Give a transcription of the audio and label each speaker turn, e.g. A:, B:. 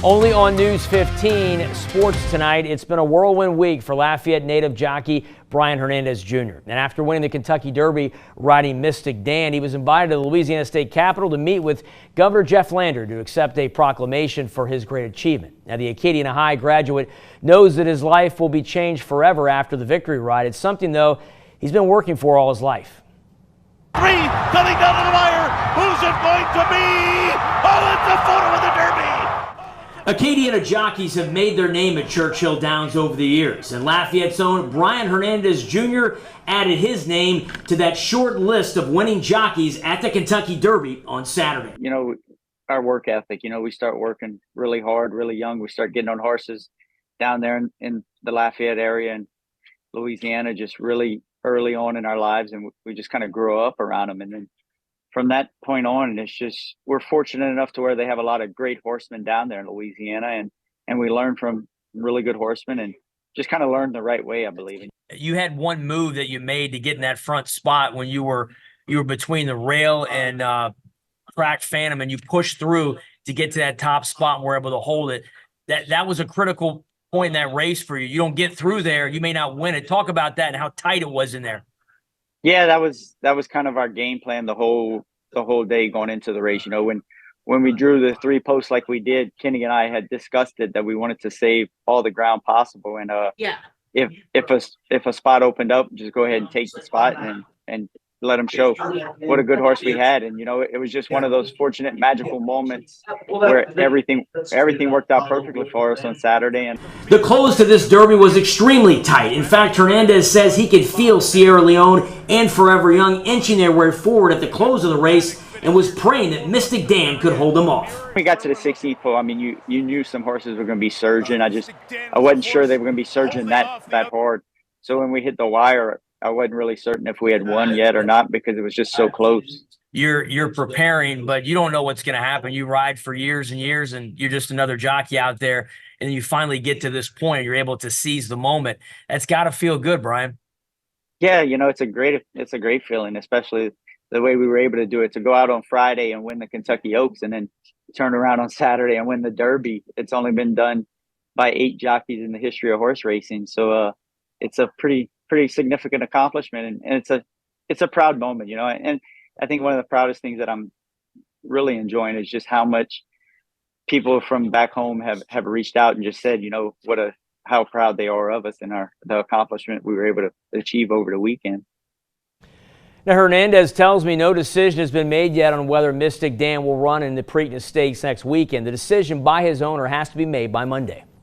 A: Only on News 15 Sports tonight. It's been a whirlwind week for Lafayette native jockey Brian Hernandez Jr. And after winning the Kentucky Derby riding Mystik Dan, he was invited to the Louisiana State Capitol to meet with Governor Jeff Landry to accept a proclamation for his great achievement. Now, the Acadiana High graduate knows that his life will be changed forever after the victory ride. It's something, though, he's been working for all his life.
B: Three, coming down to the wire. Who's it going to be? Oh, it's a photo of the Derby.
A: Acadiana jockeys have made their name at Churchill Downs over the years, and Lafayette's own Brian Hernandez Jr. added his name to that short list of winning jockeys at the Kentucky Derby on Saturday.
C: You know, our work ethic, we start working really hard, really young. We start getting on horses down there in the Lafayette area and Louisiana just really early on in our lives, and we just kind of grew up around them. And then from that point on, it's just, we're fortunate enough to where they have a lot of great horsemen down there in Louisiana, and we learn from really good horsemen and just kind of learn the right way, I believe.
A: You had one move that you made to get in that front spot when you were between the rail and cracked Phantom, and you pushed through to get to that top spot and were able to hold it. That was a critical point in that race for you. You don't get through there, you may not win it. Talk about that and how tight it was in there.
C: Yeah, that was kind of our game plan the whole day going into the race. When we drew the three posts like we did, Kenny and I had discussed it that we wanted to save all the ground possible. And if a spot opened up, just go ahead and take the spot and let them show what a good horse we had. And it was just one of those fortunate, magical moments where everything worked out perfectly for us on Saturday. And
A: the close to this Derby was extremely tight. In fact, Hernandez says he could feel Sierra Leone and Forever Young inching their way forward at the close of the race, and was praying that Mystik Dan could hold them off.
C: When we got to the 16th pole, you knew some horses were going to be surging. I wasn't sure they were going to be surging that hard. So when we hit the wire, I wasn't really certain if we had won yet or not because it was just so close.
A: You're preparing, but you don't know what's going to happen. You ride for years and years, and you're just another jockey out there, and then you finally get to this point. You're able to seize the moment. That's got to feel good, Brian.
C: Yeah, it's a great feeling, especially the way we were able to do it, to go out on Friday and win the Kentucky Oaks and then turn around on Saturday and win the Derby. It's only been done by 8 jockeys in the history of horse racing. So it's a pretty significant accomplishment, and it's a proud moment, and I think one of the proudest things that I'm really enjoying is just how much people from back home have reached out and just said, how proud they are of us and the accomplishment we were able to achieve over the weekend.
A: Now, Hernandez tells me no decision has been made yet on whether Mystik Dan will run in the Preakness Stakes next weekend. The decision by his owner has to be made by Monday.